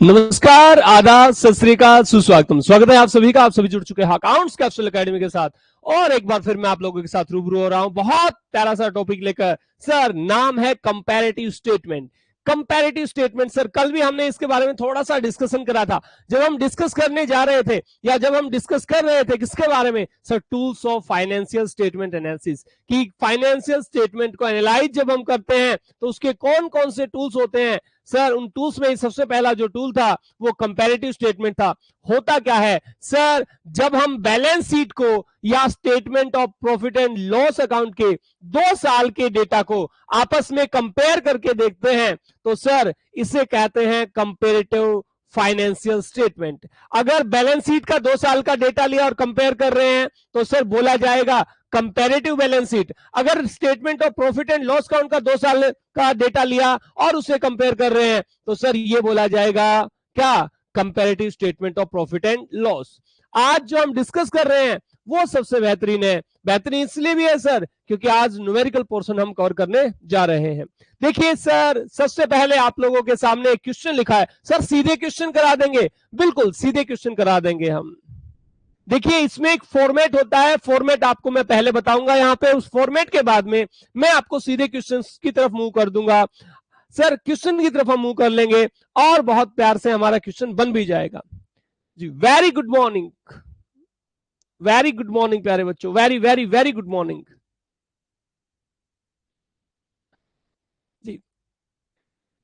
नमस्कार, आदाब, सत श्री अकाल, सुस्वागतम। स्वागत है आप सभी का। आप सभी जुड़ चुके हैं अकाउंट्स कैप्सूल एकेडमी के साथ और एक बार फिर मैं आप लोगों के साथ रूबरू हो रहा हूं बहुत प्यारा सा टॉपिक लेकर। सर, नाम है comparative statement. Comparative statement sir, कल भी हमने इसके बारे में थोड़ा सा डिस्कशन करा था। जब हम डिस्कस करने जा रहे थे या जब हम डिस्कस कर रहे थे किसके बारे में sir, tools of financial statement analysis, कि फाइनेंशियल स्टेटमेंट को एनालाइज जब हम करते हैं तो उसके कौन कौन से टूल्स होते हैं। सर, उन टूल्स में सबसे पहला जो टूल था वो कंपैरेटिव स्टेटमेंट था। होता क्या है सर, जब हम बैलेंस शीट को या statement of profit and loss account के 2 साल के डेटा को आपस में कंपेयर करके देखते हैं तो सर इसे कहते हैं कंपैरेटिव फाइनेंशियल स्टेटमेंट। अगर बैलेंस शीट का 2 साल का डेटा लिया और कंपेयर कर रहे हैं तो सर बोला जाएगा कंपैरेटिव बैलेंस शीट। अगर statement of profit and loss account का 2 साल का डेटा लिया और उसे कंपेयर कर रहे हैं तो सर ये बोला जाएगा क्या, comparative statement of profit and loss. आज जो हम डिस्कस कर रहे हैं वो सबसे बेहतरीन है। बेहतरीन इसलिए भी है सर क्योंकि आज न्यूमेरिकल पोर्शन हम कवर करने जा रहे हैं। देखिए सर, सबसे पहले आप लोगों के सामने एक क्वेश्चन लिखा है। सर सीधे क्वेश्चन करा देंगे? बिल्कुल सीधे क्वेश्चन करा देंगे हम। देखिए इसमें एक फॉर्मेट होता है, फॉर्मेट आपको मैं पहले बताऊंगा यहाँ पे, उस फॉर्मेट के बाद में मैं आपको सीधे क्वेश्चन की तरफ मूव कर दूंगा। सर क्वेश्चन की तरफ हम मूव कर लेंगे और बहुत प्यार से हमारा क्वेश्चन बन भी जाएगा जी। Very good morning, very good morning प्यारे बच्चों, very very very good morning जी।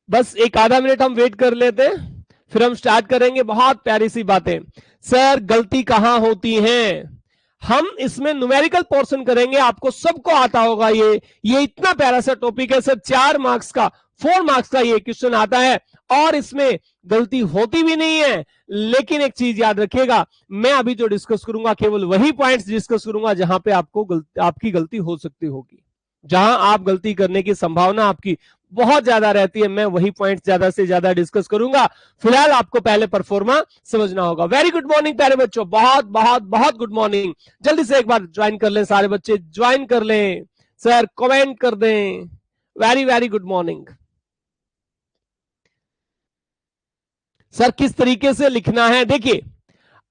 बस एक आधा मिनट हम वेट कर लेते हैं फिर हम स्टार्ट करेंगे। बहुत प्यारी सी बातें। सर गलती कहां होती है, हम इसमें न्यूमेरिकल पोर्शन करेंगे, आपको सबको आता होगा। ये इतना प्यारा सा टॉपिक है सर, 4 मार्क्स का 4 मार्क्स का ये क्वेश्चन आता है और इसमें गलती होती भी नहीं है। लेकिन एक चीज याद रखिएगा, मैं अभी जो डिस्कस करूंगा केवल वही पॉइंट्स डिस्कस करूंगा जहां पे आपकी गलती हो सकती होगी, जहां आप गलती करने की संभावना आपकी बहुत ज्यादा रहती है, मैं वही पॉइंट ज्यादा से ज्यादा डिस्कस करूंगा। फिलहाल आपको पहले परफॉर्मा समझना होगा। वेरी गुड मॉर्निंग प्यारे बच्चों, बहुत बहुत बहुत गुड मॉर्निंग। जल्दी से एक बार ज्वाइन कर लें, सारे बच्चे ज्वाइन कर लें, सर कमेंट कर दें। Very very good morning. Sir किस तरीके से लिखना है, देखिए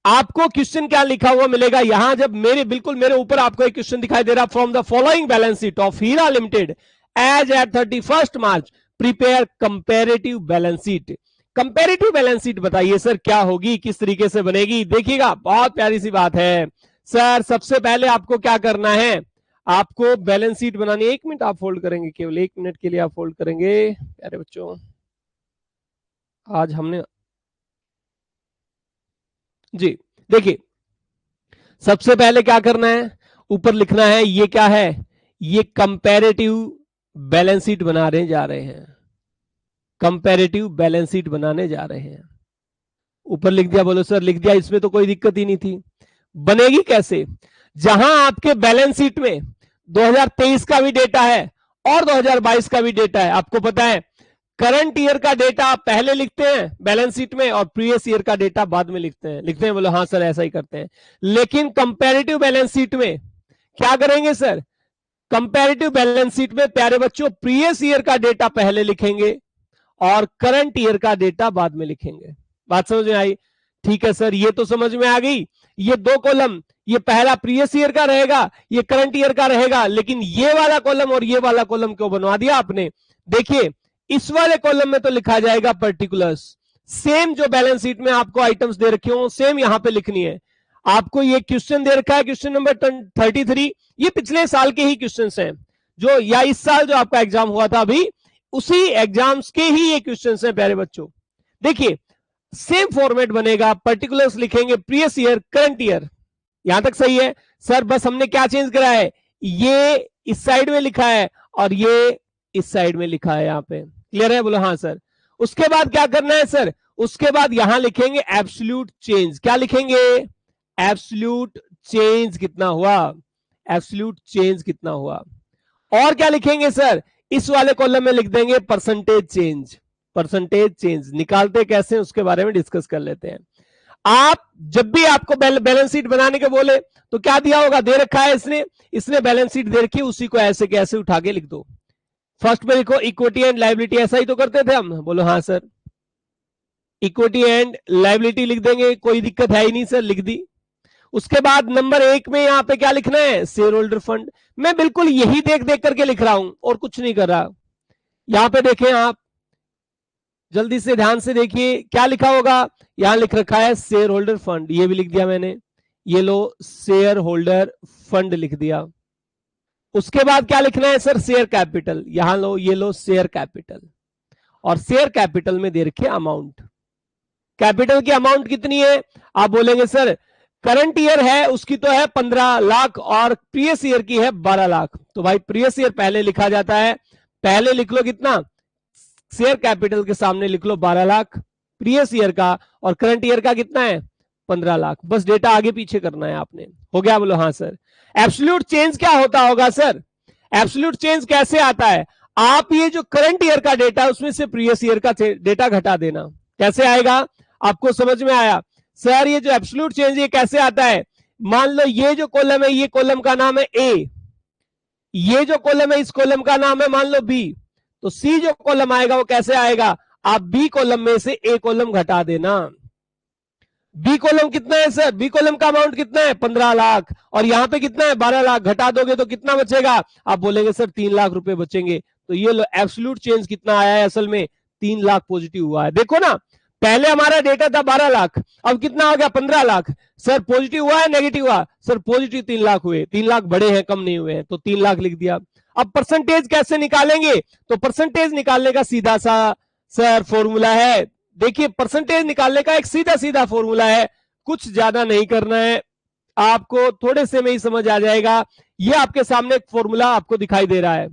आपको क्वेश्चन क्या लिखा हुआ मिलेगा यहां, जब बिल्कुल मेरे ऊपर आपको एक क्वेश्चन दिखाई दे रहा, from the following balance sheet of Hira limited as at 31 March prepare comparative balance sheet. Comparative balance sheet बताइए सर क्या होगी, किस तरीके से बनेगी। देखिएगा बहुत प्यारी सी बात है सर। सबसे पहले आपको क्या करना है, आपको बैलेंस शीट बनानी। 1 मिनट आप होल्ड करेंगे, केवल 1 मिनट के लिए आप होल्ड करेंगे प्यारे बच्चों। आज हमने जी, देखिए सबसे पहले क्या करना है, ऊपर लिखना है ये क्या है, ये कंपैरेटिव बैलेंस शीट बनाने जा रहे हैं, कंपैरेटिव बैलेंस शीट बनाने जा रहे हैं। ऊपर लिख दिया, बोलो सर लिख दिया, इसमें तो कोई दिक्कत ही नहीं थी। बनेगी कैसे, जहां आपके बैलेंस शीट में 2023 का भी डेटा है और 2022 का भी डेटा है। आपको पता है करंट ईयर का डेटा आप पहले लिखते हैं बैलेंस शीट में और प्रीवियस ईयर का डेटा बाद में लिखते हैं। बोलो हाँ सर ऐसा ही करते हैं। लेकिन कंपैरेटिव बैलेंस शीट में क्या करेंगे सर, कंपैरेटिव बैलेंस शीट में प्यारे बच्चों प्रीवियस ईयर का डेटा पहले लिखेंगे और करंट ईयर का डेटा बाद में लिखेंगे। बात समझ में आई? ठीक है सर, ये तो समझ में आ गई। ये 2 कॉलम, ये पहला प्रीवियस ईयर का रहेगा, ये करंट ईयर का रहेगा, लेकिन ये वाला कॉलम और ये वाला कॉलम क्यों बनवा दिया आपने। देखिए इस वाले कॉलम में तो लिखा जाएगा पर्टिकुलर्स, सेम जो बैलेंस शीट में आपको आइटम्स दे रखे हो सेम यहां पे लिखनी है। आपको ये क्वेश्चन दे रखा है, क्वेश्चन नंबर 33, ये पिछले साल के ही क्वेश्चंस हैं, जो या इस साल जो आपका एग्जाम हुआ था अभी उसी एग्जाम्स के ही ये क्वेश्चंस हैं प्यारे बच्चों। देखिए सेम फॉर्मेट बनेगा, पर्टिकुलर्स लिखेंगे, प्रीवियस ईयर, करंट ईयर। यहां तक सही है सर? बस हमने क्या चेंज करा है, ये इस साइड में लिखा है और ये इस साइड में लिखा है। यहां पे क्लियर है? बोलो हाँ सर। उसके बाद क्या करना है सर, उसके बाद यहां लिखेंगे एब्सोल्यूट चेंज। क्या लिखेंगे, एब्सोल्यूट चेंज कितना हुआ, एब्सोल्यूट चेंज कितना हुआ। और क्या लिखेंगे सर, इस वाले कॉलम में लिख देंगे परसेंटेज चेंज। परसेंटेज चेंज निकालते कैसे उसके बारे में डिस्कस कर लेते हैं। आप जब भी आपको बैलेंस शीट बनाने के बोले तो क्या दिया होगा, दे रखा है इसने बैलेंस शीट दे रखी, उसी को ऐसे कैसे उठा के लिख दो। फर्स्ट में लिखो इक्विटी एंड लायबिलिटी, ऐसा ही तो करते थे हम। बोलो हाँ सर। इक्विटी एंड लायबिलिटी लिख देंगे, कोई दिक्कत है ही नहीं सर, लिख दी। उसके बाद नंबर 1 में यहां पे क्या लिखना है, शेयर होल्डर फंड। मैं बिल्कुल यही देख देख करके लिख रहा हूं और कुछ नहीं कर रहा। यहां पे देखें आप, जल्दी से ध्यान से देखिए क्या लिखा होगा, यहां लिख रखा है शेयर होल्डर फंड, ये भी लिख दिया मैंने, ये लो शेयर होल्डर फंड लिख दिया। उसके बाद क्या लिखना है सर, शेयर कैपिटल, यहां लो, ये लो शेयर कैपिटल, और शेयर कैपिटल में दे रखे अमाउंट। कैपिटल की अमाउंट कितनी है, आप बोलेंगे सर करंट ईयर है उसकी तो है 15 लाख और प्रीवियस ईयर की है 12 लाख। तो भाई प्रीवियस ईयर पहले लिखा जाता है, पहले लिख लो कितना, शेयर कैपिटल के सामने लिख लो 12 लाख प्रीवियस ईयर का, और करंट ईयर का कितना है 15 लाख। बस डेटा आगे पीछे करना है आपने, हो गया, बोलो हाँ सर। एब्सोल्यूट चेंज क्या होता होगा सर, एब्सोल्यूट चेंज कैसे आता है, आप ये जो करंट ईयर का डेटा उसमें से प्रीवियस ईयर का डेटा घटा देना। कैसे आएगा, आपको समझ में आया सर, ये जो एब्सोल्यूट चेंज ये कैसे आता है, मान लो ये जो कॉलम है, ये कॉलम का नाम है ए, ये जो कॉलम है इस कॉलम का नाम है मान लो बी, तो सी जो कॉलम आएगा वो कैसे आएगा, आप बी कॉलम में से ए कॉलम घटा देना। बी कॉलम कितना है सर, बी कॉलम का अमाउंट कितना है 15 लाख, और यहां पे कितना है 12 लाख, घटा दोगे तो कितना बचेगा, आप बोलेंगे सर 3 लाख रुपए बचेंगे। तो ये लो एब्सोल्यूट चेंज कितना आया है, असल में 3 लाख पॉजिटिव हुआ है। देखो ना, पहले हमारा डेटा था 12 लाख, अब कितना हो गया 15 लाख। सर पॉजिटिव हुआ है नेगेटिव हुआ, सर पॉजिटिव 3 लाख हुए, 3 लाख बड़े हैं कम नहीं हुए हैं, तो 3 लाख लिख दिया। अब परसेंटेज कैसे निकालेंगे, तो परसेंटेज निकालने का सीधा सा सर फॉर्मूला है, देखिए परसेंटेज निकालने का एक सीधा सीधा फॉर्मूला है, कुछ ज्यादा नहीं करना है, आपको थोड़े से में ही समझ आ जाएगा। ये आपके सामने एक फॉर्मूला आपको दिखाई दे रहा है,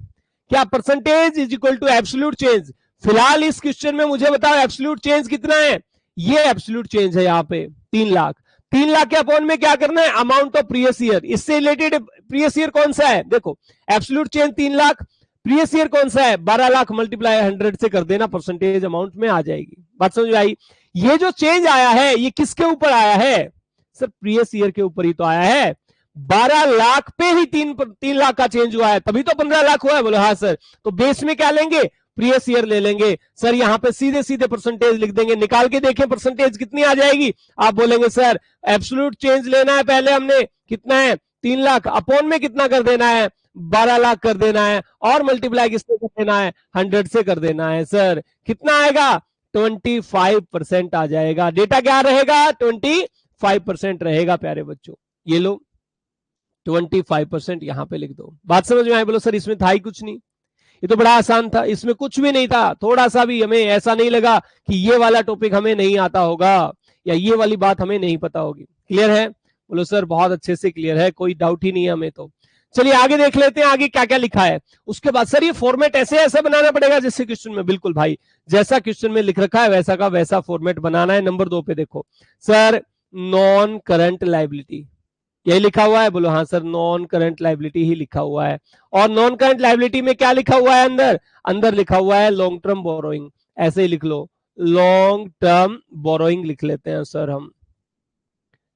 क्या percentage is equal to absolute change. फिलहाल इस क्वेश्चन में मुझे बताओ एब्सोल्यूट चेंज कितना है, ये एब्सोल्यूट चेंज है यहाँ पे 3 लाख। 3 लाख के अपॉन में क्या करना है, अमाउंट ऑफ प्रीवियस ईयर, इससे रिलेटेड प्रीवियस ईयर कौन सा है, देखो absolute change 3 lakh, previous year कौन सा है 12 लाख, मल्टीप्लाई 100 से कर देना, परसेंटेज अमाउंट में आ जाएगी। बात समझ आई। ये जो चेंज आया है ये किसके ऊपर आया है सर, प्रीवियस ईयर के ऊपर ही तो आया है, 12 लाख पे ही 3 लाख का चेंज हुआ है, तभी तो 15 लाख हुआ है, बोलो हाँ सर। तो बेस में क्या लेंगे, प्रीवियस ईयर ले लेंगे सर, यहां पे सीधे सीधे परसेंटेज लिख देंगे, निकाल के देखें परसेंटेज कितनी आ जाएगी। आप बोलेंगे सर एब्सोल्यूट चेंज लेना है, पहले हमने कितना है 3 लाख, अपॉन में कितना कर देना है 12 लाख कर देना है, और मल्टीप्लाई किससे कर देना है 100 से कर देना है। सर कितना आएगा 25% आ जाएगा, डेटा क्या रहेगा 25% रहेगा प्यारे बच्चों। ये लो 25% यहां पे लिख दो। बात समझ में आई, बोलो सर इसमें था ही कुछ नहीं, ये तो बड़ा आसान था, इसमें कुछ भी नहीं था, थोड़ा सा भी हमें ऐसा नहीं लगा कि ये वाला टॉपिक हमें नहीं आता होगा या ये वाली बात हमें नहीं पता होगी। क्लियर है, बोलो सर बहुत अच्छे से क्लियर है, कोई डाउट ही नहीं है हमें। तो चलिए आगे देख लेते हैं, आगे क्या क्या लिखा है। उसके बाद सर ये फॉर्मेट ऐसे ऐसा बनाना पड़ेगा जैसे क्वेश्चन में, बिल्कुल भाई जैसा क्वेश्चन में लिख रखा है वैसा का वैसा फॉर्मेट बनाना है। नंबर 2 पे देखो सर, नॉन करंट लायबिलिटी यही लिखा हुआ है, बोलो हाँ सर नॉन करंट लायबिलिटी ही लिखा हुआ है। और नॉन करंट लायबिलिटी में क्या लिखा हुआ है, अंदर अंदर लिखा हुआ है लॉन्ग टर्म बोरोइंग, ऐसे ही लिख लो, लॉन्ग टर्म बोरोइंग लिख लेते हैं सर, हम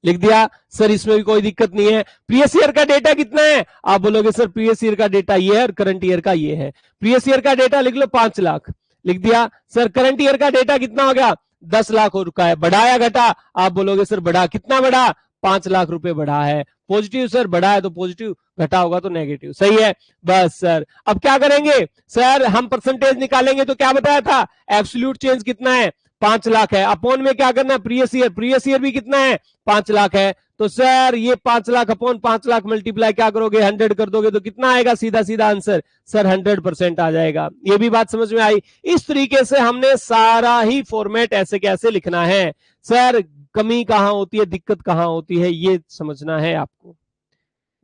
लिख दिया सर, इसमें भी कोई दिक्कत नहीं है। प्रीवियस ईयर का डेटा कितना है, आप बोलोगे सर प्रीवियस ईयर का डेटा ये है और करंट ईयर का ये है। प्रीवियस ईयर का डेटा लिख लो 5 लाख, लिख दिया। सर करंट ईयर का डेटा कितना हो गया 10 लाख हो रुका है, बढ़ा या घटा, आप बोलोगे सर बढ़ा, कितना बढ़ा 5 लाख रुपए बढ़ा है। पॉजिटिव सर बढ़ा है तो पॉजिटिव, घटा होगा तो नेगेटिव, सही है। बस सर अब क्या करेंगे सर, हम परसेंटेज निकालेंगे, तो क्या बताया था एब्सोल्यूट चेंज कितना है 5 लाख है, अपॉन में क्या करना है प्रीवियस ईयर भी कितना है 5 लाख है, तो सर ये 5 लाख अपॉन 5 लाख मल्टीप्लाई क्या करोगे 100 कर दोगे तो कितना आएगा, सीधा सीधा आंसर सर 100% आ जाएगा। ये भी बात समझ में आई। इस तरीके से हमने सारा ही फॉर्मेट ऐसे कैसे लिखना है सर, कमी कहां होती है, दिक्कत कहां होती है ये समझना है आपको,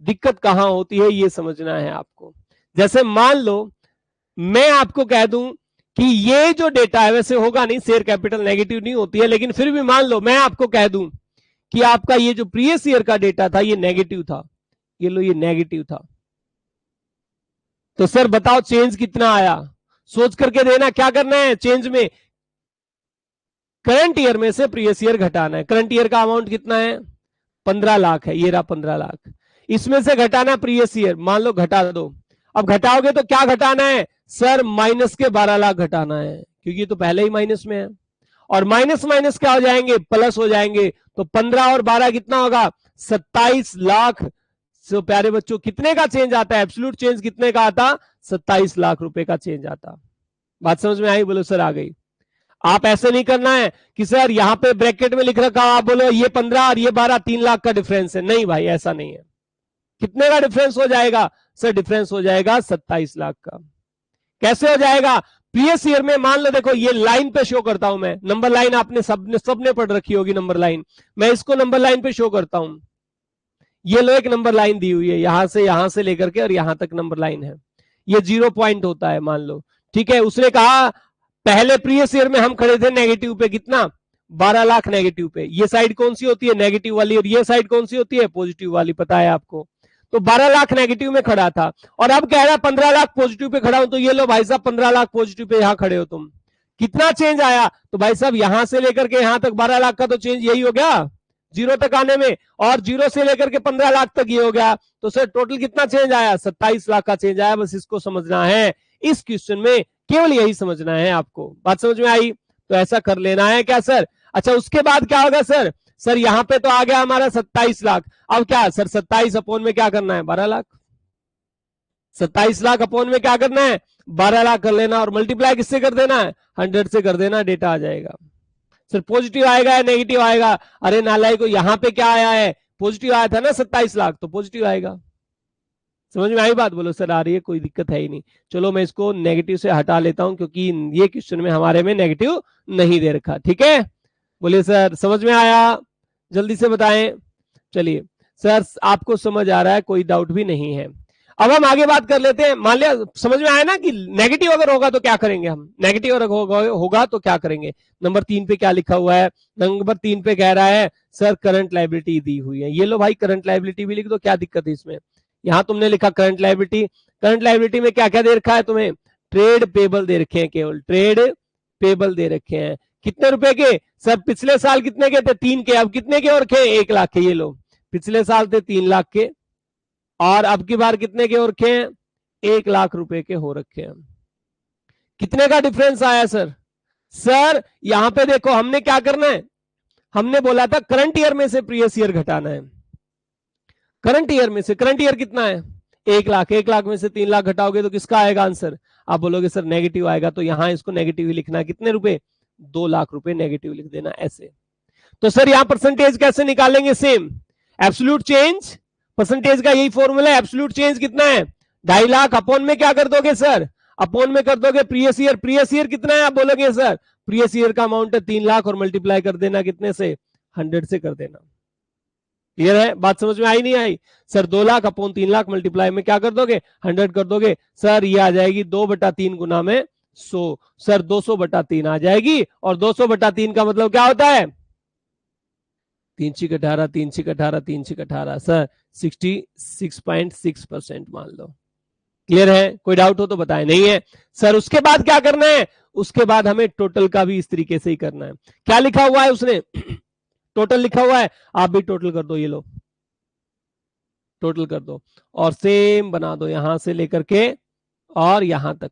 दिक्कत कहां होती है ये समझना है आपको। जैसे मान लो मैं आपको कह दूं कि ये जो डेटा है, वैसे होगा नहीं, शेयर कैपिटल नेगेटिव नहीं होती है, लेकिन फिर भी मान लो मैं आपको कह दूं कि आपका ये जो प्रीवियस ईयर का डेटा था ये नेगेटिव था, ये लो ये नेगेटिव था, तो सर बताओ चेंज कितना आया, सोच करके देना। क्या करना है चेंज में, करंट ईयर में से प्रीवियस ईयर घटाना है। करंट ईयर का अमाउंट कितना है 15 लाख है, ये रहा 15 लाख, इसमें से घटाना प्रीवियस ईयर, मान लो घटा दो। अब घटाओगे तो क्या घटाना है सर, माइनस के 12 लाख घटाना है, क्योंकि तो पहले ही माइनस में है। और माइनस माइनस क्या हो जाएंगे, प्लस हो जाएंगे। तो 15 और 12 कितना होगा, 27 लाख। सो प्यारे बच्चों कितने का चेंज आता है, एब्सोल्यूट चेंज कितने का आता, 27 लाख रुपए का चेंज आता। बात समझ में आई, बोलो सर आ गई। आप ऐसे नहीं करना है कि सर यहां पे ब्रैकेट में लिख रखा, आप बोलो ये 15 और ये 12, 3 लाख का डिफरेंस है। नहीं भाई ऐसा नहीं है। कितने का डिफरेंस हो जाएगा सर, डिफरेंस हो जाएगा 27 लाख का। कैसे हो जाएगा, प्रीवियस ईयर में मान लो, देखो ये लाइन पे शो करता हूं मैं, नंबर लाइन आपने सबने पढ़ रखी होगी नंबर लाइन, मैं इसको नंबर लाइन पे शो करता हूं। ये लो एक नंबर लाइन दी हुई है, यहां से लेकर के और यहां तक नंबर लाइन है, ये 0 पॉइंट होता है मान लो, ठीक है। उसने कहा पहले प्रीवियस ईयर में हम खड़े थे नेगेटिव पे, कितना, 12 लाख नेगेटिव पे। ये साइड कौन सी होती है, नेगेटिव वाली, और ये साइड कौन सी होती है, पॉजिटिव वाली, पता है आपको। तो 12 लाख नेगेटिव में खड़ा था और अब कह रहा 15 लाख पॉजिटिव पे खड़ा हूं। तो ये लो भाई साहब 15 लाख पॉजिटिव पे यहां खड़े हो तुम, कितना चेंज आया, तो भाई साहब यहां से लेकर के यहां तक 12 लाख का तो चेंज यही हो गया 0 तक आने में, और 0 से लेकर के 15 लाख तक ये हो गया। तो सर टोटल कितना चेंज आया, 27 लाख का चेंज आया। बस इसको समझना है, इस क्वेश्चन में केवल यही समझना है आपको। बात समझ में आई, तो ऐसा कर लेना है क्या सर। अच्छा उसके बाद क्या होगा सर, सर यहां पे तो आ गया हमारा 27 लाख, अब क्या सर 27 अपोन में क्या करना है, 12 लाख। 27 लाख अपोन में क्या करना है, 12 लाख कर लेना, और मल्टीप्लाई किससे कर देना है, 100 से कर देना, डेटा आ जाएगा। सर पॉजिटिव आएगा या नेगेटिव आएगा, अरे नालाई को यहां पे क्या आया है, पॉजिटिव आया था ना 27 लाख, तो पॉजिटिव आएगा। समझ में आई बात, बोलो सर आ रही है, कोई दिक्कत है ही नहीं। चलो मैं इसको नेगेटिव से हटा लेता हूं क्योंकि ये क्वेश्चन में हमारे में नेगेटिव नहीं दे रखा, ठीक है। बोलिए सर समझ में आया, जल्दी से बताएं। चलिए सर आपको समझ आ रहा है, कोई डाउट भी नहीं है। अब हम आगे बात कर लेते हैं। मान लिया समझ में आया ना कि नेगेटिव अगर होगा तो क्या करेंगे हम, नेगेटिव अगर होगा तो क्या करेंगे। नंबर 3 पे क्या लिखा हुआ है, नंबर 3 पे कह रहा है सर करंट लायबिलिटी दी हुई है। ये लो भाई करंट लायबिलिटी भी लिख दो, क्या दिक्कत है इसमें। यहां तुमने लिखा करंट लायबिलिटी, करंट लायबिलिटी में क्या क्या दे रखा है तुम्हें, ट्रेड पेबल दे रखे हैं, केवल ट्रेड पेबल दे रखे हैं। कितने रुपए के सर, पिछले साल कितने के थे, 3 के, अब कितने के और थे, 1 लाख के। ये लो पिछले साल थे 3 लाख के और अब की बार कितने के हो रखे हैं, 1 लाख रुपए के हो रखे हैं। कितने का डिफरेंस आया सर, सर यहां पे देखो हमने क्या करना है, हमने बोला था करंट ईयर में से प्रीवियस ईयर घटाना है। करंट ईयर में से, करंट ईयर कितना है 1 लाख, 1 लाख में से 3 लाख घटाओगे तो किसका आएगा आंसर, आप बोलोगे सर नेगेटिव आएगा, तो यहां इसको नेगेटिव ही लिखना, कितने रुपए, 2 लाख रुपए नेगेटिव लिख देना ऐसे। तो सर यहां परसेंटेज कैसे निकालेंगे, सेम एब्सोल्यूट चेंज, परसेंटेज का यही फॉर्मूला है। एब्सोल्यूट चेंज कितना है, 2.5 लाख, अपोन में क्या कर दोगे सर, अपोन में कर दोगे प्रीवियस ईयर। प्रीवियस ईयर कितना है आप बोलोगे सर, प्रीवियस ईयर का अमाउंट है 3 लाख और मल्टीप्लाई कर देना कितने से, 100 से कर देना। क्लियर है, बात समझ में आई नहीं आई sir. 2 lakh upon 3 lakh multiply में क्या कर दोगे, 100 कर दोगे सर, ये आ जाएगी 2/3 गुना में 100, सर 200/3 आ जाएगी। और 200/3 का मतलब क्या होता है, 3 6 18, 3 6 18, 3 6 18 सर 66.6% मान लो। क्लियर है, कोई डाउट हो तो बताएं, नहीं है सर। उसके बाद क्या करना है, उसके बाद हमें टोटल का भी इस तरीके से ही करना है। क्या लिखा हुआ है उसने टोटल लिखा हुआ है, आप भी टोटल कर दो, ये लो टोटल कर दो और सेम बना दो यहां से लेकर के और यहां तक।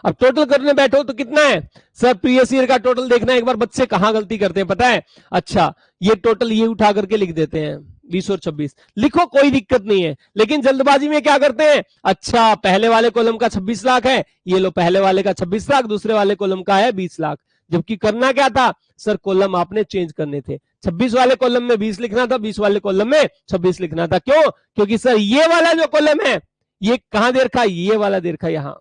अब टोटल करने बैठो तो कितना है सर, प्रीवियस ईयर का टोटल देखना है एक बार। बच्चे कहां गलती करते हैं पता है, अच्छा ये टोटल ये उठा करके लिख देते हैं 20 और 26, लिखो कोई दिक्कत नहीं है, लेकिन जल्दबाजी में क्या करते हैं, अच्छा पहले वाले कॉलम का 26 लाख है, ये लो पहले वाले का 26 लाख, दूसरे वाले कॉलम का है 20 लाख। जबकि करना क्या था सर, कॉलम आपने चेंज करने थे, 26 वाले कॉलम में 20 लिखना था, 20 वाले कॉलम में 26 लिखना था। क्यों, क्योंकि सर ये वाला जो कॉलम है ये कहां दे रखा है, ये वाला दे रखा है यहां।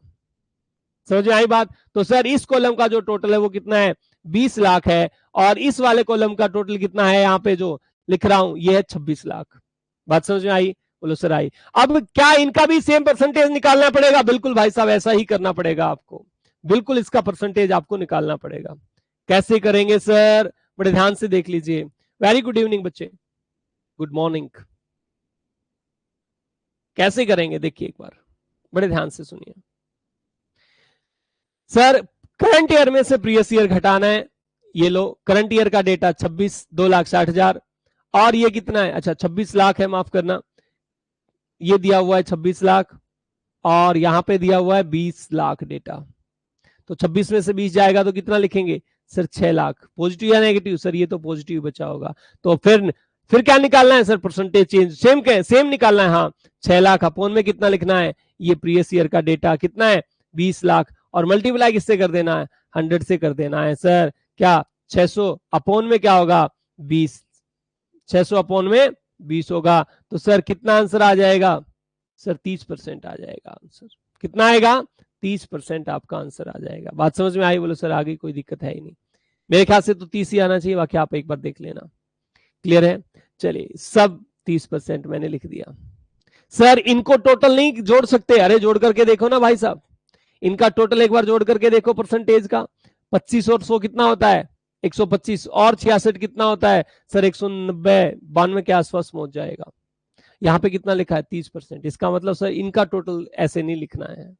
समझ में आई बात। तो सर इस कॉलम का जो टोटल है वो कितना है, 20 लाख है, और इस वाले कॉलम का टोटल कितना है, यहां पे जो लिख रहा हूं ये है 26 लाख। बात समझ में आई, बोलो सर आई। अब क्या इनका भी सेम परसेंटेज निकालना पड़ेगा, बिल्कुल भाई साहब ऐसा ही करना पड़ेगा आपको, बिल्कुल इसका परसेंटेज आपको निकालना पड़ेगा। कैसे करेंगे सर, बड़े ध्यान से देख लीजिए। वेरी गुड इवनिंग बच्चे, गुड मॉर्निंग। कैसे करेंगे देखिए एक बार, बड़े ध्यान से सुनिए। सर करंट ईयर में से प्रीवियस ईयर घटाना है, ये लो करंट ईयर का डेटा 26, 2,60,000, और ये कितना है, अच्छा 26 लाख है, माफ करना, ये दिया हुआ है 26 लाख और यहां पे दिया हुआ है 20 लाख डेटा। तो 26 में से 20 जाएगा तो कितना लिखेंगे सर 6 लाख। पॉजिटिव या नेगेटिव सर, ये तो पॉजिटिव बचा होगा। तो फिर क्या निकालना है सर, परसेंटेज चेंज सेम निकालना है। हाँ 6 लाख अपोन में कितना लिखना है, ये प्रीवियस ईयर का डेटा कितना है 20 लाख, और मल्टीप्लाई किससे कर देना है 100 से कर देना है सर। क्या 600 अपोन में क्या होगा 20, 600 अपोन में 20 होगा। तो सर कितना आंसर आ जाएगा सर 30% आ जाएगा आंसर। कितना आएगा 30% आपका आंसर आ जाएगा। बात समझ में आई? बोलो सर आगे कोई दिक्कत है ही नहीं। मेरे ख्याल से तो 30 ही आना चाहिए, बाकी आप एक बार देख लेना। क्लियर है? चलिए सब 30% मैंने लिख दिया। सर इनको टोटल नहीं जोड़ सकते? अरे जोड़ करके देखो ना भाई साहब, इनका टोटल एक बार जोड़ करके देखो परसेंटेज का। 25 और 100 कितना होता है 125, और 66 कितना होता है सर 190, 92 के आसपास पहुंच जाएगा। यहाँ पे कितना लिखा है 30%। इसका मतलब सर इनका टोटल ऐसे नहीं लिखना है,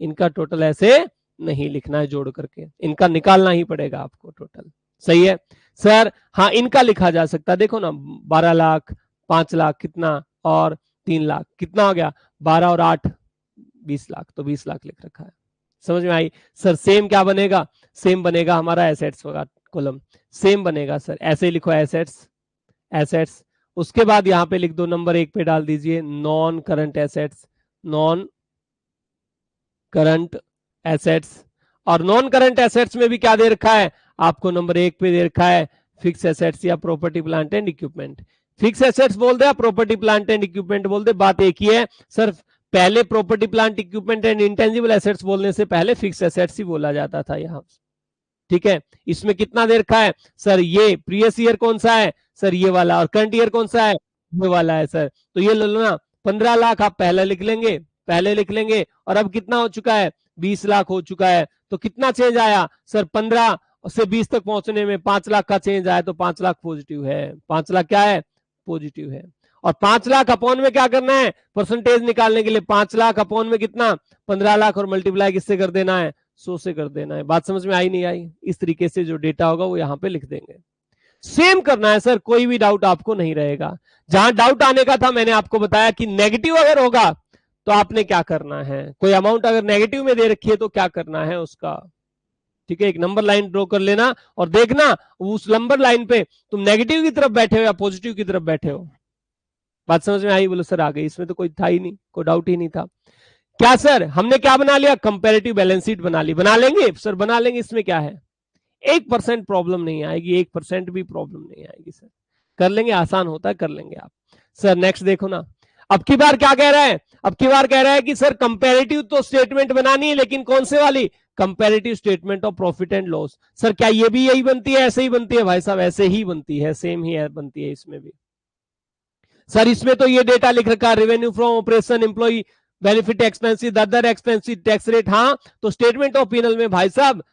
इनका टोटल ऐसे नहीं लिखना है जोड़ करके, इनका निकालना ही पड़ेगा आपको टोटल। सही है सर? हाँ इनका लिखा जा सकता है, देखो ना 12 लाख 5 लाख कितना और 3 लाख कितना हो गया 12 और 8 20 लाख, तो 20 लाख लिख रखा है। समझ में आई सर? सेम क्या बनेगा, सेम बनेगा हमारा एसेट्स होगा कॉलम, सेम बनेगा सर। ऐसे ही लिखो एसेट्स, एसेट्स, उसके बाद यहां पे लिख दो नंबर 1 पे डाल दीजिए non current assets, non current assets. और नॉन करंट एसेट्स में भी क्या दे रखा है आपको, नंबर 1 पे दे रखा है फिक्स एसेट्स या property plant and equipment. Fix assets बोल दे या प्रॉपर्टी प्लांट एंड इक्विपमेंट बोल दे, बात एक ही है सर। पहले property plant equipment and intangible assets बोलने से पहले फिक्स एसेट्स ही बोला जाता था यहाँ। ठीक है, इसमें कितना दे रखा है सर, ये प्रीवियस ईयर कौन सा है सर ये वाला, और करंट ईयर कौन सा है ये वाला है सर। तो ये ले लो ना 15 लाख आप पहले लिख लेंगे, पहले लिख लेंगे, और अब कितना हो चुका है 20 लाख हो चुका है। तो कितना चेंज आया सर 15 से 20 तक पहुंचने में 5 लाख का चेंज आया, तो 5 लाख पॉजिटिव है, 5 लाख क्या है पॉजिटिव है। और 5 लाख अपॉन में क्या करना है परसेंटेज निकालने के लिए, 5 लाख अपॉन में कितना 15 लाख, और मल्टीप्लाई किससे कर देना है 100 से कर देना है। बात समझ में आई नहीं आई? इस तरीके से जो डेटा होगा वो यहाँ पे लिख देंगे। सेम करना है सर, कोई भी डाउट आपको नहीं रहेगा। जहां डाउट आने का था मैंने आपको बताया कि नेगेटिव अगर होगा तो आपने क्या करना है, कोई अमाउंट अगर नेगेटिव में दे रखी है तो क्या करना है उसका। ठीक है, एक नंबर लाइन ड्रॉ कर लेना और देखना उस नंबर लाइन पे तुम नेगेटिव की तरफ बैठे हो या पॉजिटिव की तरफ बैठे हो। बात समझ में आई? बोलो सर आ गई, इसमें तो कोई था ही नहीं, कोई डाउट ही नहीं था। क्या सर हमने क्या बना लिया, कंपैरेटिव बैलेंस शीट बना ली। बना लेंगे सर, बना लेंगे, इसमें क्या है, 1% प्रॉब्लम नहीं आएगी, 1% भी प्रॉब्लम नहीं आएगी सर, कर लेंगे, आसान होता है, कर लेंगे आप। सर नेक्स्ट देखो ना, अब की बार क्या कह रहा है, अब की बार कह रहा है कि सर कंपैरेटिव तो स्टेटमेंट बनानी है, लेकिन कौन से वाली, comparative statement of profit and loss. Sir क्या ये भी यही बनती है, ऐसे ही बनती है भाई साहब, ऐसे ही बनती है, सेम ही है, बनती है इसमें भी। सर इसमें तो ये डेटा लिख रखा है revenue from operation, employ benefit expensive, other expensive, tax rate. हाँ तो स्टेटमेंट ऑफ पीएनएल में भाई साहब,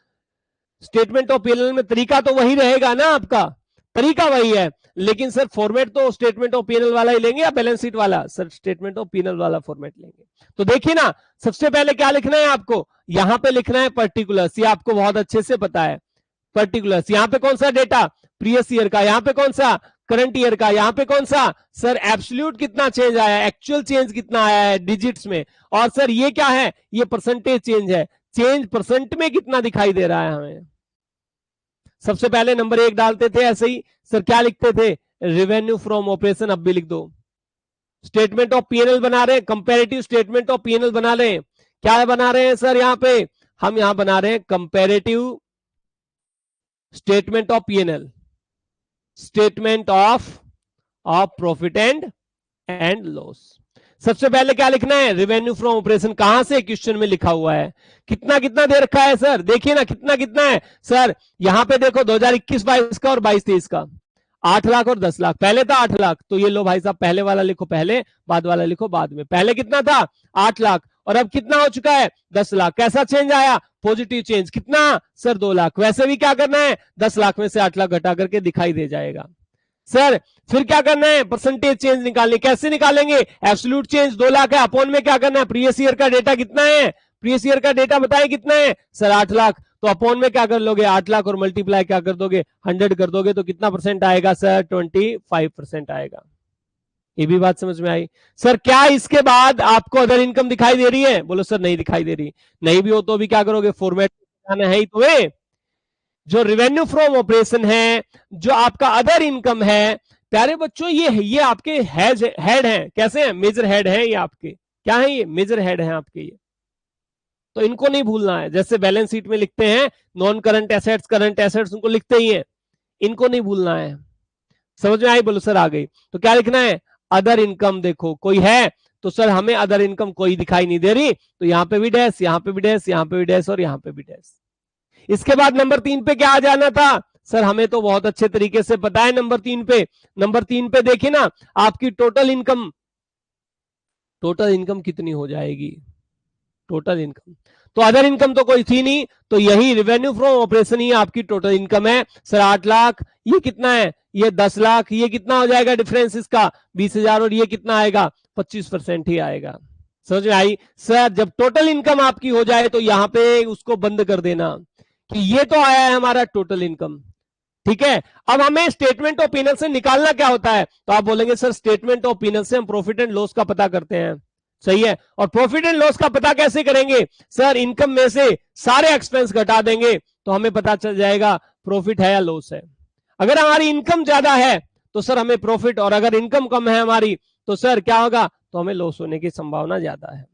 स्टेटमेंट ऑफ पीएनएल में तरीका तो वही रहेगा ना, आपका तरीका वही है, लेकिन सर फॉर्मेट तो स्टेटमेंट ऑफ पीएनएल वाला ही लेंगे या बैलेंस शीट वाला, सर स्टेटमेंट ऑफ पीएनएल वाला फॉर्मेट लेंगे। तो देखिए ना, सबसे पहले क्या लिखना है आपको, यहां पे लिखना है पर्टिकुलर्स, ये आपको बहुत अच्छे से पता है। पर्टिकुलर्स यहां पे कौन सा डेटा, प्रीवियस ईयर का, यहां पे कौन सा करंट ईयर का, यहां पे कौन सा सर एब्सोल्यूट कितना चेंज आया, एक्चुअल चेंज कितना आया है डिजिट्स में, और सर ये क्या है, ये परसेंटेज चेंज है, चेंज परसेंट में कितना दिखाई दे रहा है हमें। सबसे पहले नंबर 1 डालते थे ऐसे ही सर, क्या लिखते थे रेवेन्यू फ्रॉम ऑपरेशन, अब भी लिख दो। स्टेटमेंट ऑफ पीएनएल बना रहे हैं, कंपैरेटिव स्टेटमेंट ऑफ पीएनएल बना रहे हैं, क्या बना रहे हैं सर, यहां पे हम यहां बना रहे हैं comparative statement of PNL, statement of profit and loss. सबसे पहले क्या लिखना है, रेवेन्यू फ्रॉम ऑपरेशन, कहां से, क्वेश्चन में लिखा हुआ है, कितना कितना दे रखा है सर, देखिए ना कितना कितना है सर, यहां पे देखो 2021-22 का और 22-23 का, 8 लाख और 10 लाख। पहले था 8 लाख, तो ये लो भाई साहब, पहले वाला लिखो पहले, बाद वाला लिखो बाद में। पहले कितना था 8 लाख, और अब कितना हो चुका है 10 लाख। कैसा चेंज आया, पॉजिटिव चेंज, कितना सर 2 लाख। वैसे भी क्या करना है, 10 लाख में से 8 लाख घटा करके दिखाई दे जाएगा सर। फिर क्या करना है, परसेंटेज चेंज निकालने, कैसे निकालेंगे, एब्सोल्यूट चेंज 2 लाख है, अपॉन में क्या करना है, प्रीवियस ईयर का डेटा कितना है, प्रीवियस ईयर का डेटा बताए कितना है सर 8 लाख, तो अपॉन में क्या कर लोगे 8 लाख और मल्टीप्लाई क्या कर दोगे 100 कर दोगे, तो कितना परसेंट आएगा सर 25% आएगा। ये भी बात समझ में आई सर। क्या इसके बाद आपको अदर इनकम दिखाई दे रही है, बोलो सर नहीं दिखाई दे रही, नहीं भी हो तो भी क्या करोगे फॉर्मेट बताना है ही तुम्हें। जो रेवेन्यू फ्रॉम ऑपरेशन है, जो आपका अदर इनकम है, प्यारे बच्चों ये आपके हेड हैं। कैसे हैं? मेजर हेड हैं ये आपके। क्या है? ये मेजर हेड हैं आपके ये। तो इनको नहीं भूलना है। जैसे बैलेंस शीट में लिखते हैं non current assets, current assets, उनको लिखते ही हैं, इनको नहीं भूलना है। समझ में आई? बोलो सर आ गई। तो क्या लिखना है? Other income. देखो कोई है तो सर हमें अदर इनकम कोई दिखाई नहीं दे रही, तो यहां पे भी डैश, यहां पे भी डैश, यहां पे भी डैश और यहां पे भी डैश। इसके बाद नंबर 3 पे क्या आ जाना था? सर हमें तो बहुत अच्छे तरीके से पता है नंबर 3 पे। नंबर 3 पे देखिए ना, आपकी टोटल इनकम, टोटल इनकम कितनी हो जाएगी? टोटल इनकम तो अदर इनकम तो कोई थी नहीं, तो यही रेवेन्यू फ्रॉम ऑपरेशन ही आपकी टोटल इनकम है। सर 8 लाख, ये कितना है? ये 10 लाख, ये कितना हो जाएगा डिफरेंस इसका? 20,000, और ये कितना आएगा? 25% ही आएगा। समझ में आई? सर जब टोटल इनकम आपकी हो जाए तो यहां पे उसको बंद कर देना कि ये तो आया है हमारा टोटल इनकम। ठीक है, अब हमें स्टेटमेंट ऑफ पी&एल से निकालना क्या होता है? तो आप बोलेंगे सर स्टेटमेंट ऑफ पी&एल से हम प्रॉफिट एंड लॉस का पता करते हैं। सही है, और प्रॉफिट एंड लॉस का पता कैसे करेंगे? सर इनकम में से सारे एक्सपेंस घटा देंगे तो हमें पता चल जाएगा प्रॉफिट है या लॉस है। अगर हमारी इनकम ज्यादा है तो सर हमें प्रॉफिट, और अगर इनकम कम है हमारी तो सर क्या होगा? तो हमें लॉस होने की संभावना ज्यादा है।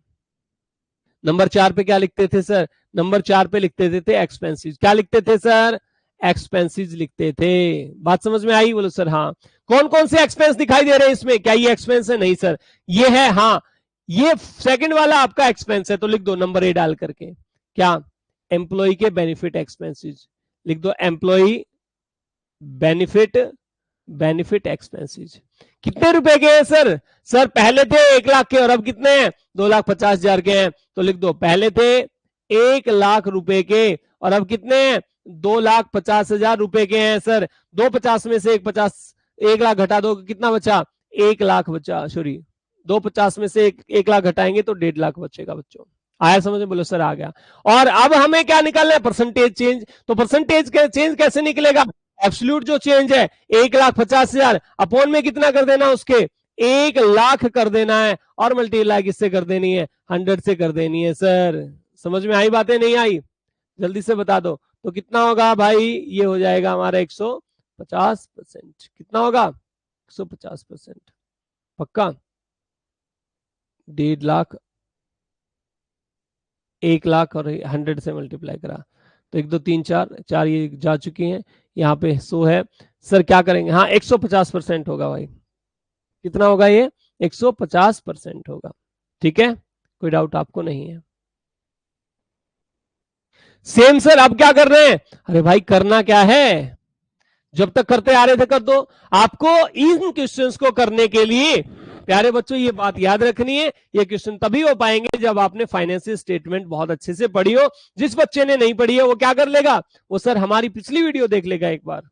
नंबर 4 पे क्या लिखते थे सर? नंबर 4 पे लिखते थे एक्सपेंसेस। क्या लिखते थे सर? एक्सपेंसेस लिखते थे। बात समझ में आई? बोलो सर हाँ। कौन कौन से एक्सपेंस दिखाई दे रहे हैं इसमें? क्या ये एक्सपेंस है? नहीं सर, ये है, हाँ ये सेकंड वाला आपका एक्सपेंस है, तो लिख दो नंबर ए डाल करके। क्या? एम्प्लॉय के बेनिफिट एक्सपेंसेस लिख दो। एम्प्लॉय बेनिफिट एक्सपेंसेस कितने रुपए के हैं सर? सर पहले थे 1 लाख के और अब कितने हैं? 2,50,000 के हैं, तो लिख दो पहले थे 1 लाख रुपए के और अब कितने हैं? 2,50,000 रुपए के हैं सर। 250 में से 1 लाख घटा दो, कितना बचा? 1 लाख बचा। सॉरी, 250 में से 1 लाख घटाएंगे तो 1.5 लाख बचेगा बच्चों। आया समझ में? बोलो सर आ गया। और अब हमें क्या निकालना है? Percentage change. तो परसेंटेज चेंज कैसे निकलेगा? एब्सोल्यूट जो चेंज है 1,50,000 अपॉन में कितना कर देना? उसके 1 लाख कर देना है, और मल्टीप्लाई किससे कर देनी है? 100 से कर देनी है सर। समझ में आई बातें? नहीं आई? जल्दी से बता दो। तो कितना होगा भाई? ये हो जाएगा हमारा 150%। कितना होगा? 150%। पक्का? 1.5 लाख, 1 लाख और 100 से मल्टीप्लाई करा तो 1 2 3 4 4 ये जा चुकी हैं। यहाँ पे 100 है। सर क्या करेंगे? हाँ 150% होगा भाई। कितना होगा ये? 150% होगा। ठीक है, कोई डाउट आपको नहीं है? सेम सर अब क्या कर रहे हैं? अरे भाई करना क्या है? जब तक करते आ रहे थे कर दो। आपको इन क्वेश्चंस को करने के लिए प्यारे बच्चों ये बात याद रखनी है, ये क्वेश्चन तभी हो पाएंगे जब आपने फाइनेंशियल स्टेटमेंट बहुत अच्छे से पढ़ी हो। जिस बच्चे ने नहीं पढ़ी है वो क्या कर लेगा? वो सर हमारी पिछली वीडियो देख लेगा एक बार।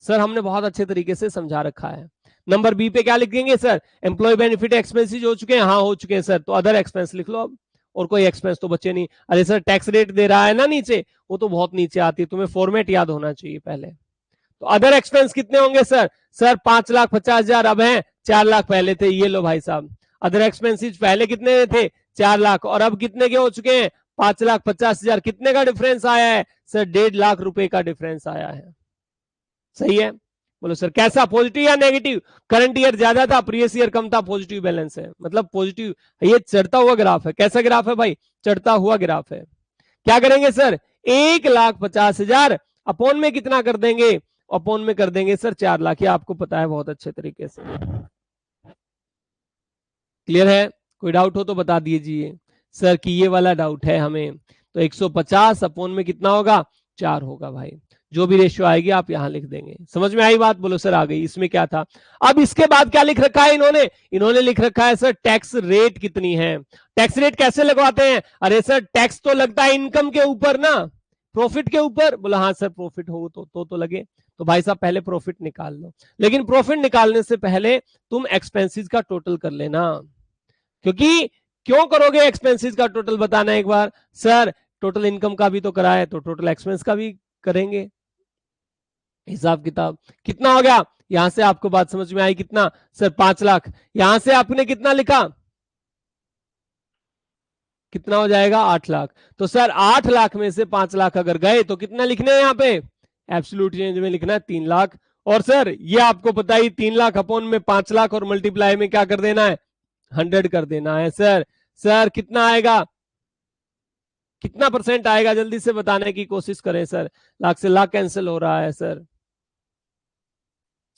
सर हमने बहुत अच्छे तरीके से समझा रखा है। नंबर बी पे क्या लिखेंगे सर? एम्प्लॉय बेनिफिट एक्सपेंसेस हो चुके हैं? हाँ हो चुके हैं सर, तो अदर एक्सपेंस लिख लो अब। और कोई एक्सपेंस तो बचे नहीं। अरे सर टैक्स रेट दे रहा है ना नीचे, वो तो बहुत नीचे आती है, तुम्हें फॉर्मेट याद होना चाहिए पहले। तो अदर एक्सपेंस कितने होंगे सर? सर 5,50,000 अब हैं, 4 लाख पहले थे। ये लो भाई साहब, अदर एक्सपेंसेस पहले कितने थे? 4 लाख, और अब कितने के हो चुके हैं? 5,50,000। कितने का डिफरेंस आया है सर? 1.5 लाख रुपए का डिफरेंस आया है। सही है? बोलो सर कैसा, पॉजिटिव या नेगेटिव? करंट ईयर ज्यादा था, प्रीवियस ईयर कम था, पॉजिटिव बैलेंस है, मतलब पॉजिटिव। ये चढ़ता हुआ ग्राफ है। कैसा ग्राफ है भाई? चढ़ता हुआ ग्राफ है। क्या करेंगे सर? 1,50,000 अपॉन में कितना कर देंगे? अपॉन में कर देंगे सर 4 लाख। ये आपको पता है बहुत अच्छे तरीके से। क्लियर है? कोई डाउट हो तो बता दीजिए सर कि ये वाला डाउट है हमें। तो 150 अपॉन में कितना होगा? 4 होगा भाई। जो भी रेशियो आएगी आप यहां लिख देंगे। समझ में आई बात? बोलो सर आ गई। इसमें क्या था? अब इसके बाद क्या लिख रखा है इन्होंने? इन्होंने लिख रखा है सर टैक्स रेट कितनी है। टैक्स रेट कैसे लगवाते हैं? अरे सर टैक्स तो लगता है इनकम के ऊपर ना, प्रॉफिट के ऊपर। बोला हाँ सर प्रॉफिट हो तो लगे। तो भाई साहब पहले प्रॉफिट निकाल लो, लेकिन प्रॉफिट निकालने से पहले तुम एक्सपेंसेस का टोटल कर लेना। क्योंकि क्यों करोगे एक्सपेंसेस का टोटल? बताना एक बार। सर टोटल इनकम का भी तो करा है, तो टोटल एक्सपेंस का भी करेंगे। हिसाब किताब कितना हो गया? यहां से आपको बात समझ में आई? कितना सर? 5 लाख। यहां से आपने कितना लिखा? कितना हो जाएगा 8 लाख। तो सर 8 लाख में से 5 लाख अगर गए तो कितना लिखना है यहाँ पे, एब्सोल्यूट चेंज में लिखना है 3 लाख। और सर ये आपको पता ही 3 लाख अपॉन में 5 लाख और मल्टीप्लाई में क्या कर देना है, 100 कर देना है। सर सर कितना आएगा, कितना परसेंट आएगा, जल्दी से बताने की कोशिश करें सर। लाख से लाख कैंसिल हो रहा है सर,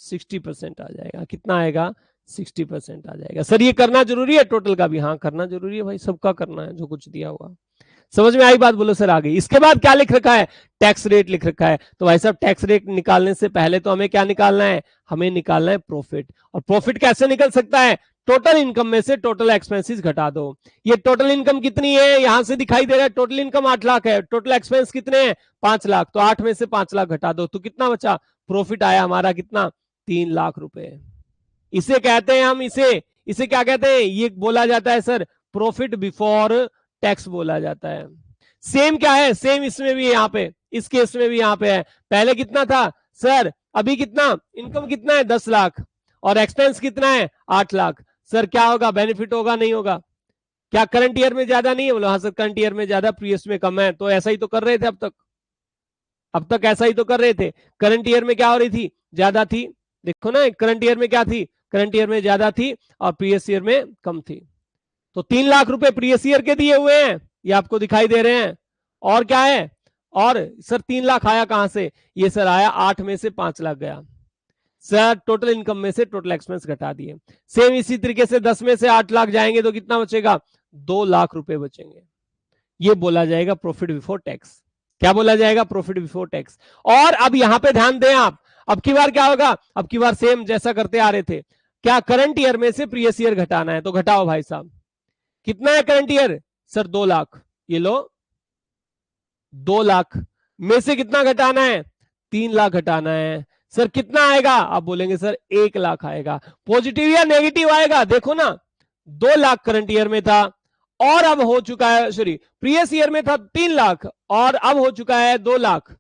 60% आ जाएगा। कितना आएगा, 60% आ जाएगा। सर ये करना जरूरी है टोटल का भी, हाँ करना जरूरी है भाई, सबका करना है जो कुछ दिया हुआ। समझ में आई बात, बोलो सर आगे। इसके बाद क्या लिख रखा है, टैक्स रेट लिख रखा है। तो भाई साहब टैक्स रेट निकालने से पहले तो हमें क्या निकालना है, हमें निकालना है प्रॉफिट। और प्रॉफिट कैसे निकल सकता है, टोटल इनकम में से टोटल एक्सपेंसेस घटा दो। ये टोटल इनकम कितनी है, यहां से दिखाई दे रहा है टोटल इनकम 8 लाख है, टोटल एक्सपेंस कितने हैं 5 लाख, तो 8 में से 5 लाख घटा दो तो कितना बचा, प्रॉफिट आया हमारा कितना, 3 लाख रुपए। इसे कहते हैं हम, इसे क्या कहते हैं, ये बोला जाता है सर प्रॉफिट बिफोर टैक्स बोला जाता है। सेम क्या है, सेम इसमें भी यहाँ पे, इस केस में भी यहाँ पे है। पहले कितना था सर, अभी कितना इनकम कितना है 10 लाख और एक्सपेंस कितना है 8 लाख। सर क्या होगा, बेनिफिट होगा नहीं होगा, क्या करंट ईयर में ज्यादा नहीं है, बोलो हाँ सर करंट ईयर में ज्यादा प्रीवियस में कम है। तो ऐसा ही तो कर रहे थे अब तक ऐसा ही तो कर रहे थे। करंट ईयर में क्या हो रही थी, ज्यादा थी, देखो ना करंट ईयर में क्या थी, करंट ईयर में ज्यादा थी और प्रीवियस ईयर में कम थी। तो 3 लाख रुपए प्रीवियस ईयर के दिए हुए हैं, ये आपको दिखाई दे रहे हैं। और क्या है, और सर 3 लाख आया कहां से, ये सर आया 8 में से 5 लाख गया। सर टोटल इनकम में से टोटल एक्सपेंस घटा दिए। सेम इसी तरीके से 10 में से 8 लाख जाएंगे तो कितना बचेगा, 2 लाख रुपए बचेंगे। ये बोला जाएगा प्रॉफिट बिफोर टैक्स। क्या बोला जाएगा, प्रॉफिट बिफोर टैक्स। और अब यहां पे ध्यान दें आप, अब की बार क्या होगा, अब की बार सेम जैसा करते आ रहे थे, क्या करंट ईयर में से प्रीवियस ईयर घटाना है, तो घटाओ भाई साहब। कितना है करंट ईयर, सर 2 लाख, ये लो 2 लाख में से कितना घटाना है, 3 लाख घटाना है। सर कितना आएगा, आप बोलेंगे सर 1 लाख आएगा। पॉजिटिव या नेगेटिव आएगा, देखो ना 2 लाख करंट ईयर में था और अब हो चुका है, सॉरी प्रीवियस ईयर में था 3 लाख और अब हो चुका है 2 लाख।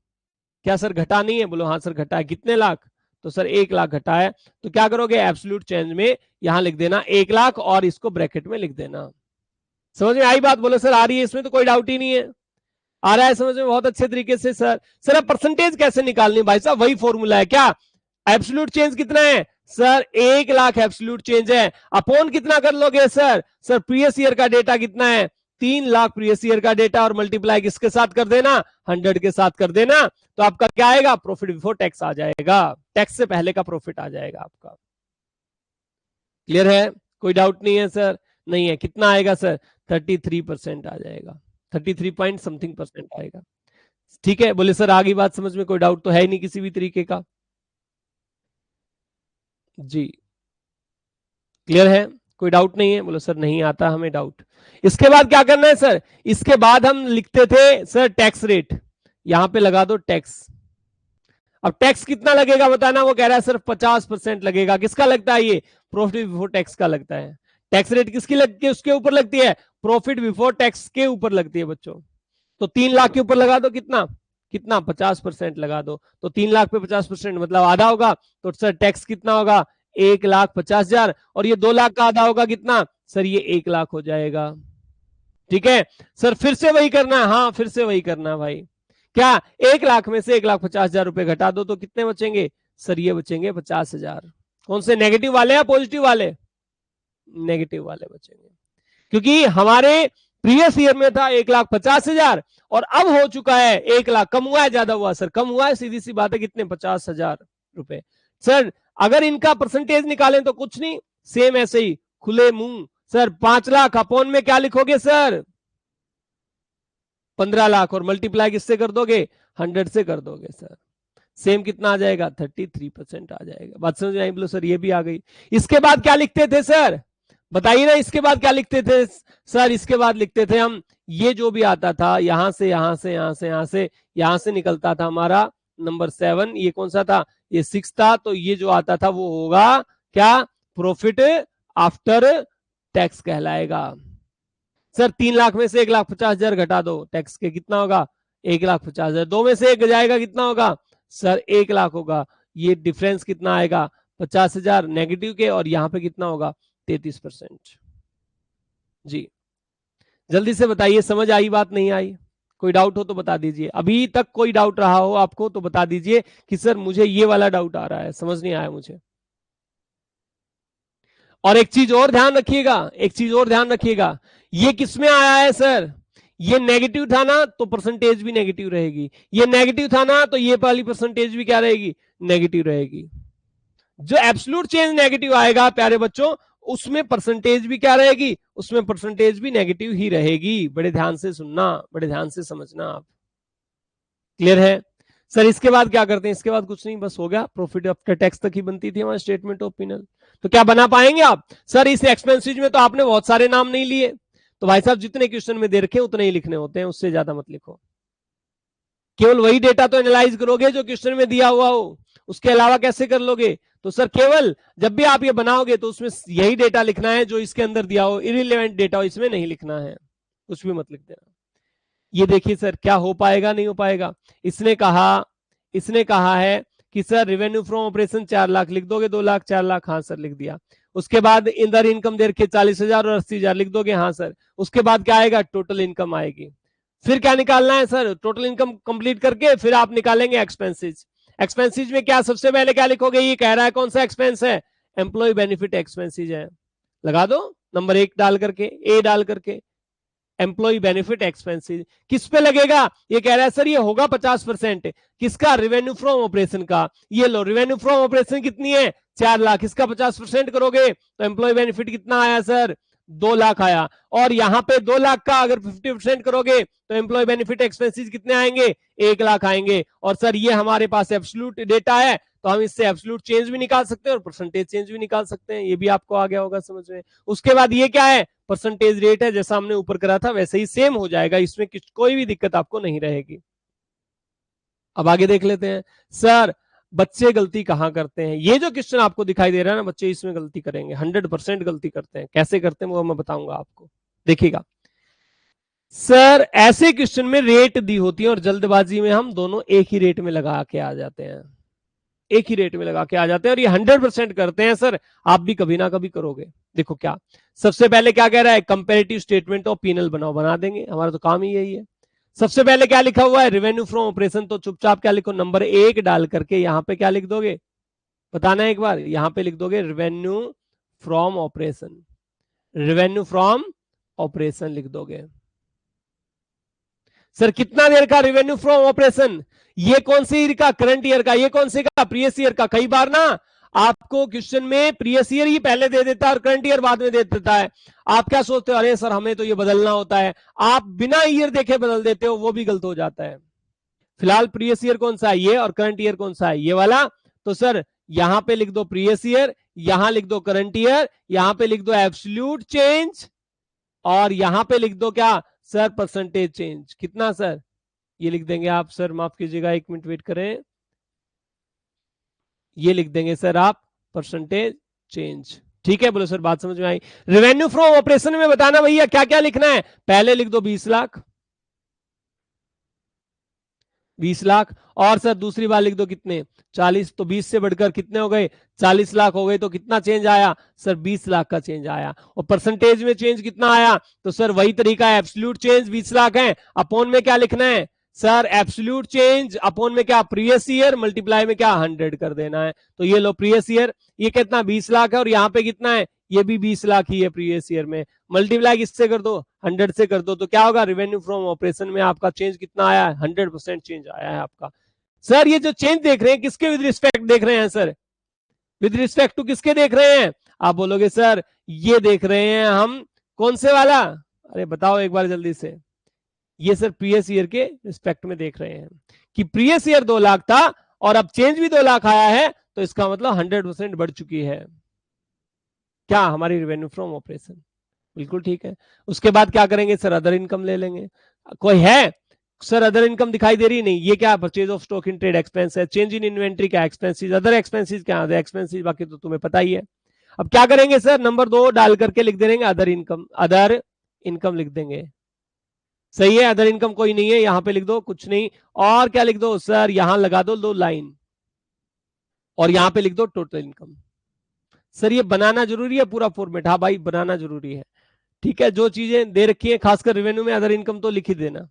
क्या सर घटा नहीं है, बोलो हाँ सर घटा है। कितने लाख, तो सर 1 लाख घटा है। तो क्या करोगे, एब्सोल्यूट चेंज में यहां लिख देना 1 लाख और इसको ब्रैकेट में लिख देना। समझ में आई बात, बोलो सर आ रही है, इसमें तो कोई डाउट ही नहीं है, आ रहा है समझ में बहुत अच्छे तरीके से। सर अब परसेंटेज कैसे निकालनी, भाई साहब वही फॉर्मूला है। क्या एब्सोल्यूट चेंज कितना है, सर 1 लाख एब्सोल्यूट चेंज है। अपॉन कितना कर लोगे सर प्रीवियस ईयर का डेटा कितना है 3 लाख प्रीवियस ईयर का डेटा, और मल्टीप्लाई किसके साथ कर देना, 100 के साथ कर देना। तो आपका क्या आएगा, प्रॉफिट बिफोर टैक्स आ जाएगा, टैक्स से पहले का प्रॉफिट आ जाएगा आपका। क्लियर है, कोई डाउट नहीं है सर, नहीं है। कितना आएगा सर, 33% आ जाएगा, 33 पॉइंट समथिंग परसेंट आएगा। ठीक है, बोले सर आगे बात समझ में कोई डाउट तो है ही नहीं किसी भी तरीके का, जी क्लियर है, कोई डाउट नहीं है, बोलो सर नहीं आता हमें डाउट। इसके बाद क्या करना है सर, इसके बाद हम लिखते थे सर टैक्स रेट, यहां पे लगा दो टैक्स। अब टैक्स कितना लगेगा बताना, वो कह रहा है सिर्फ 50% लगेगा। किसका लगता है, ये प्रॉफिट बिफोर टैक्स का लगता है। टैक्स रेट किसकी लगती है, उसके ऊपर लगती है, प्रॉफिट बिफोर टैक्स के ऊपर लगती है बच्चों। तो 3 लाख के ऊपर लगा दो, कितना कितना 50% लगा दो। तो 3 लाख पे 50% मतलब आधा होगा, तो सर टैक्स कितना होगा 1,50,000, और ये 2 लाख का आधा होगा कितना, सर ये 1 लाख हो जाएगा। ठीक है सर, फिर से वही करना है, हाँ फिर से वही करना है भाई। क्या 1 लाख में से 1,50,000 रुपए घटा दो तो कितने बचेंगे, सर ये बचेंगे 50,000। कौन से, नेगेटिव वाले या पॉजिटिव वाले, नेगेटिव वाले बचेंगे, क्योंकि हमारे प्रीवियस ईयर में था 1,50,000 और अब हो चुका है 1 लाख। कम हुआ है ज्यादा हुआ, सर कम हुआ है, सीधी सी बात है, कितने 50,000 रुपए। सर अगर इनका परसेंटेज निकालें तो कुछ नहीं, सेम ऐसे ही खुले मुंह। सर 5 लाख अपॉन में क्या लिखोगे सर 15 लाख, और मल्टीप्लाई किससे कर दोगे 100 से कर दोगे सर। सेम कितना आ जाएगा 33% आ जाएगा। बात समझ में आई, बोलो सर ये भी आ गई। इसके बाद क्या लिखते थे सर, बताइए ना, इसके बाद क्या लिखते थे सर, इसके बाद लिखते थे हम, ये जो भी आता था यहां से यहां से यहां से यहां से यहां से निकलता था हमारा नंबर 7, ये कौन सा था, ये 6 था। तो ये जो आता था वो होगा क्या, प्रॉफिट आफ्टर टैक्स कहलाएगा। सर 3 लाख में से 1,50,000 घटा दो टैक्स के, कितना होगा 1,50,000। 2 में से 1 जाएगा, कितना होगा सर 1 लाख होगा। ये डिफरेंस कितना आएगा 50,000 नेगेटिव के, और यहां पे कितना होगा 33%। जी जल्दी से बताइए, समझ आई बात नहीं आई? कोई डाउट हो तो बता दीजिए। अभी तक कोई डाउट रहा हो आपको तो बता दीजिए कि सर मुझे ये वाला डाउट आ रहा है, समझ नहीं आया मुझे। और एक चीज और ध्यान रखिएगा, एक चीज और ध्यान रखिएगा, ये किसमें आया है सर? ये नेगेटिव था ना तो परसेंटेज भी नेगेटिव रहेगी, ये नेगेटिव था ना तो ये वाली परसेंटेज भी क्या रहेगी? नेगेटिव रहेगी। जो एब्सोल्यूट चेंज नेगेटिव आएगा प्यारे बच्चों, उसमें परसेंटेज भी क्या रहेगी? उसमें परसेंटेज भी नेगेटिव ही रहेगी। बड़े ध्यान से सुनना, बड़े ध्यान से समझना आप। क्लियर है सर? इसके बाद क्या करते हैं? इसके बाद कुछ नहीं, बस हो गया। प्रॉफिट आफ्टर टैक्स तक ही बनती थी हमारी स्टेटमेंट ऑफ P&L। तो क्या बना पाएंगे आप? सर इस एक्सपेंसेज में तो आपने बहुत सारे नाम नहीं लिए। तो भाई साहब जितने क्वेश्चन में दे रखे उतने ही लिखने होते हैं, उससे ज्यादा मत लिखो। केवल वही डेटा तो एनालाइज करोगे जो क्वेश्चन में दिया हुआ हो, उसके अलावा कैसे कर लोगे? तो सर केवल जब भी आप ये बनाओगे तो उसमें यही डेटा लिखना है जो इसके अंदर दिया हो, इररिलेवेंट डेटा हो इसमें नहीं लिखना है, कुछ भी मत लिख देना। ये देखिए सर क्या हो पाएगा, नहीं हो पाएगा? इसने कहा है कि sir revenue from operation 4 lakh, लिख दोगे 2 लाख 4 लाख? हाँ सर लिख दिया। उसके बाद इधर इनकम दे रखे 40,000 और 80,000, लिख दोगे? हाँ सर। उसके बाद क्या आएगा? टोटल इनकम आएगी। फिर क्या निकालना है सर? टोटल इनकम कंप्लीट करके फिर आप निकालेंगे एक्सपेंसेस। एक्सपेंसेस में क्या सबसे पहले क्या लिखोगे? ये कह रहा है कौन सा एक्सपेंस है? एम्प्लॉय बेनिफिट एक्सपेंसेस है। लगा दो नंबर 1 डाल करके, ए डाल करके, एम्प्लॉय बेनिफिट एक्सपेंसेस। किस पे लगेगा? ये कह रहा है सर ये होगा 50%। किसका? रेवेन्यू फ्रॉम ऑपरेशन का। ये लो रेवेन्यू फ्रॉम ऑपरेशन कितनी है? 4 लाख। इसका 50% करोगे तो एम्प्लॉय बेनिफिट कितना आया सर? 2 लाख आया। और यहां पे 2 लाख का अगर 50% करोगे तो एम्प्लॉय बेनिफिट एक्सपेंसेस कितने आएंगे? 1 लाख आएंगे। और सर ये हमारे पास एब्सोल्यूट डेटा है तो हम इससे एब्सोल्यूट चेंज भी निकाल सकते हैं और परसेंटेज चेंज भी निकाल सकते हैं। ये भी आपको आ गया होगा समझ में। उसके बाद ये क्या है? परसेंटेज रेट है, जैसा हमने ऊपर करा था वैसे ही सेम हो जाएगा, इसमें कोई भी दिक्कत आपको नहीं रहेगी। अब आगे देख लेते हैं। सर बच्चे गलती कहां करते हैं? ये जो क्वेश्चन आपको दिखाई दे रहा है ना, बच्चे इसमें गलती करेंगे, 100% गलती करते हैं। कैसे करते हैं वो मैं बताऊंगा आपको, देखिएगा। सर ऐसे क्वेश्चन में रेट दी होती है और जल्दबाजी में हम दोनों एक ही रेट में लगा के आ जाते हैं, एक ही रेट में लगा के आ जाते हैं और ये 100% करते हैं सर। आप भी कभी ना कभी करोगे। देखो क्या सबसे पहले क्या कह रहा है? कंपैरेटिव स्टेटमेंट ऑफ P&L बनाओ, बना देंगे, हमारा तो काम ही यही है। सबसे पहले क्या लिखा हुआ है? Revenue from operation. तो चुपचाप क्या लिखो? नंबर 1 डाल करके यहां पे क्या लिख दोगे? बताना एक बार। यहां पे लिख दोगे revenue from operation, revenue from operation लिख दोगे। सर कितना देर का रेवेन्यू फ्रॉम ऑपरेशन? ये कौन से ईयर का? करंट ईयर का। ये कौन से का? प्रीवियस ईयर का। कई बार ना आपको क्वेश्चन में प्रीवियस ईयर ही पहले दे देता है और करंट ईयर बाद में दे देता है। आप क्या सोचते हो? अरे सर हमें तो ये बदलना होता है। आप बिना ईयर देखे बदल देते हो, वो भी गलत हो जाता है। फिलहाल प्रीवियस ईयर कौन सा है? ये। और करंट ईयर कौन सा है? ये वाला। तो सर यहां पे लिख दो प्रीवियस ईयर, यहां लिख दो करंट ईयर, यहां पे लिख दो एब्सोल्यूट चेंज और यहां पे लिख दो क्या सर? Percentage change. कितना सर? ये लिख देंगे आप सर, माफ कीजिएगा 1 मिनट वेट करें, ये लिख देंगे सर आप परसेंटेज चेंज। ठीक है, बोलो सर बात समझ में आई? रेवेन्यू फ्रॉम ऑपरेशन में बताना भैया क्या क्या लिखना है। पहले लिख दो 20 लाख, 20 लाख। और सर दूसरी बार लिख दो कितने? 40। तो 20 से बढ़कर कितने हो गए? 40 लाख हो गए। तो कितना चेंज आया सर? 20 लाख का चेंज आया। और परसेंटेज में चेंज कितना आया? तो सर वही तरीका है, एब्सोल्यूट चेंज 20 लाख है, अपॉन में क्या लिखना है सर? एब्सोल्यूट चेंज अपॉन में क्या? प्रीवियस ईयर, मल्टीप्लाई में क्या? 100 कर देना है। तो ये लो प्रीवियस ईयर, ये कितना? 20 लाख है और यहाँ पे कितना है? ये भी 20 लाख ही है प्रीवियस ईयर में। मल्टीप्लाई किससे कर दो? 100 से कर दो। तो क्या होगा? रेवेन्यू फ्रॉम ऑपरेशन में आपका चेंज कितना आया है? 100% चेंज आया है आपका। सर ये जो चेंज देख रहे हैं किसके विद रिस्पेक्ट देख रहे हैं सर? विद रिस्पेक्ट टू किसके देख रहे हैं? आप बोलोगे सर ये देख रहे हैं हम कौन से वाला? अरे बताओ एक बार जल्दी से। ये सर प्रीवियस ईयर के रिस्पेक्ट में देख रहे हैं कि प्रीवियस ईयर 2 लाख था और अब चेंज भी 2 लाख आया है, तो इसका मतलब 100% बढ़ चुकी है क्या हमारी रेवेन्यू फ्रॉम ऑपरेशन। बिल्कुल ठीक है। उसके बाद क्या करेंगे सर? अदर इनकम ले लेंगे। कोई है सर अदर इनकम दिखाई दे रही? नहीं। ये क्या? Purchase of stock in trade expense है। चेंज इन इन्वेंट्री क्या? एक्सपेंसेस। अदर एक्सपेंसेस क्या? अदर एक्सपेंसेस, बाकी तो तुम्हें पता ही है। अब क्या करेंगे सर? नंबर 2 डाल करके लिख देंगे अदर इनकम, अदर इनकम लिख देंगे। सही है, अदर इनकम कोई नहीं है, यहां पे लिख दो कुछ नहीं। और क्या लिख दो सर? यहां लगा दो लाइन और यहां पे लिख दो टोटल इनकम। सर ये बनाना जरूरी है पूरा फॉर्मेट? हाँ भाई बनाना जरूरी है। ठीक है, जो चीजें दे रखी है खासकर रेवेन्यू में, अदर इनकम तो लिख ही देना।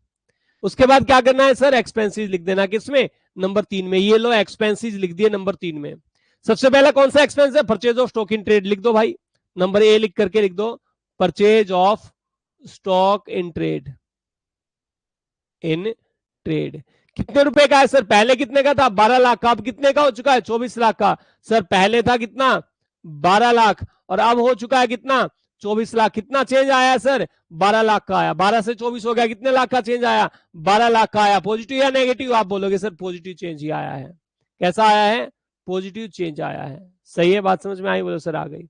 उसके बाद क्या करना है सर, एक्सपेंसेस लिख देना, किसमें, नंबर 3 में। ये लो एक्सपेंसेस लिख दिए नंबर 3 में। सबसे पहला कौन सा एक्सपेंस है, purchase of stock in trade, लिख दो भाई, नंबर ए लिख करके लिख दो, purchase of stock in trade, in trade. कितने रुपए का है सर, पहले कितने का था 12 लाख का, अब कितने का हो चुका है 24 लाख का। सर पहले था कितना 12 लाख और अब हो चुका है कितना 24 लाख। कितना चेंज आया सर, 12 लाख का आया, 12 से 24 हो गया, कितने लाख का चेंज आया, 12 लाख का आया। पॉजिटिव या नेगेटिव, आप बोलोगे सर पॉजिटिव चेंज ही आया है। कैसा आया है, पॉजिटिव चेंज आया है। सही है, बात समझ में आई, बोलो सर आ गई।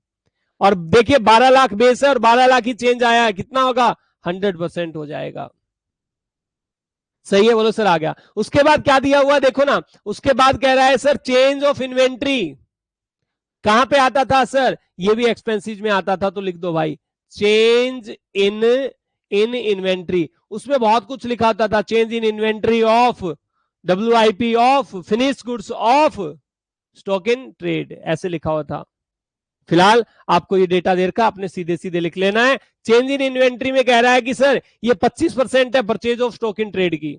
और देखिए 12 लाख बेस है और 12 लाख ही चेंज आया है, कितना होगा 100% हो जाएगा। सही है, बोलो सर आ गया। उसके बाद क्या दिया हुआ देखो ना, उसके बाद कह रहा है सर चेंज ऑफ इन्वेंट्री, कहां पे आता था सर, ये भी एक्सपेंसिज में आता था, तो लिख दो भाई चेंज इन इन्वेंट्री। उसमें बहुत कुछ लिखा होता था, change in inventory of WIP of finish goods of stock in trade, ऐसे लिखा हुआ था। फिलहाल आपको ये डेटा दे रखा, आपने सीधे सीधे लिख लेना है। चेंज इन इन्वेंट्री में कह रहा है कि सर ये 25% है purchase of stock in trade की।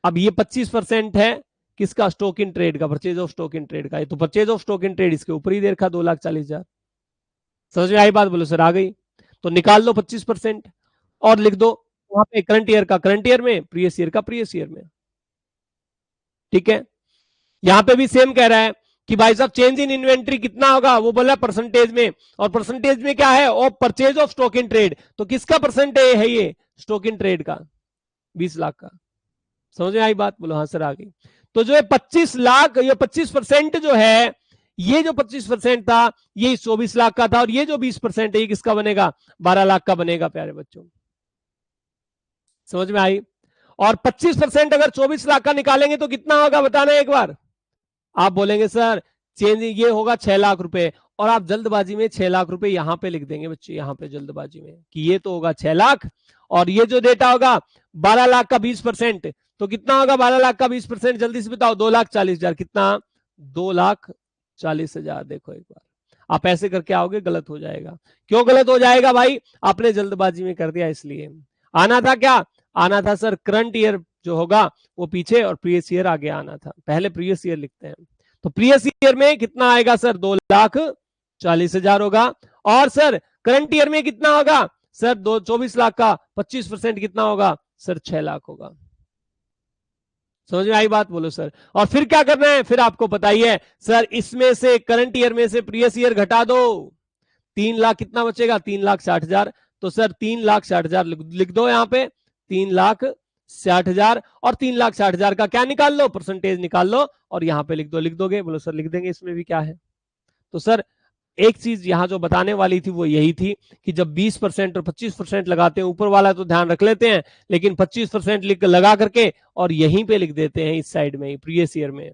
अब ये 25% है किसका, स्टॉक इन ट्रेड का, purchase of stock in trade का। ये तो purchase of stock in trade इसके ऊपर ही दे रखा 2,40,000। समझ में आई बात, बोलो सर आ गई। तो निकाल लो 25% और लिख दो वहां पे करंट ईयर का करंट ईयर में, प्रीवियस ईयर का प्रीवियस ईयर में। ठीक है, यहां पे भी सेम कह रहा है कि भाई साहब चेंज इन इन्वेंट्री कितना होगा, वो बोला परसेंटेज में, और परसेंटेज में क्या है, of purchase of stock in trade. तो किसका परसेंटेज है ये, स्टॉक इन ट्रेड का, 20 लाख का। समझ में आई बात, बोलो हाँ सर आ गई। तो जो है 25 लाख, ये 25% जो है, ये जो 25% था ये 24 लाख का था, और ये जो 20% है ये किसका बनेगा, 12 लाख का बनेगा प्यारे बच्चों। समझ में आई। और 25% अगर 24 लाख का निकालेंगे तो कितना होगा बताना एक बार। आप बोलेंगे सर चेंज ये होगा 6 लाख रुपए, और आप जल्दबाजी में 6 लाख रुपए यहां पे लिख देंगे बच्चे, यहां पे जल्दबाजी में कि ये तो होगा 6 लाख, और ये जो डेटा होगा 12 लाख का 20%, तो कितना होगा 12 लाख का 20%, जल्दी से बताओ, 2,40,000। कितना, 2,40,000। देखो एक बार आप ऐसे करके आओगे गलत हो जाएगा। क्यों गलत हो जाएगा भाई, आपने जल्दबाजी में कर दिया इसलिए। आना था क्या, आना था सर करंट ईयर जो होगा वो पीछे और प्रीवियस ईयर आगे आना था। पहले प्रीवियस ईयर लिखते हैं, तो प्रीवियस ईयर में कितना आएगा सर, 2,40,000 होगा। और सर करंट ईयर में कितना होगा सर, 24 लाख का 25% कितना होगा सर, 6 लाख होगा। समझ में आई बात, बोलो सर। और फिर क्या करना है, फिर आपको पता ही है सर, इसमें से करंट ईयर में से प्रीवियस ईयर घटा दो, 3 लाख कितना बचेगा, 3,60,000। तो सर 3,60,000 लिख दो यहां पे, 3,60,000, और 3,60,000 का क्या निकाल लो, परसेंटेज निकाल लो, और यहां पे लिख दो। लिख दोगे, बोलो सर लिख देंगे, इसमें भी क्या है। तो सर एक चीज यहां जो बताने वाली थी वो यही थी कि जब 20% और 25% लगाते हैं, ऊपर वाला तो ध्यान रख लेते हैं, लेकिन 25% लिख लगा करके और यहीं पे लिख देते हैं इस साइड में, प्रीवियस ईयर में,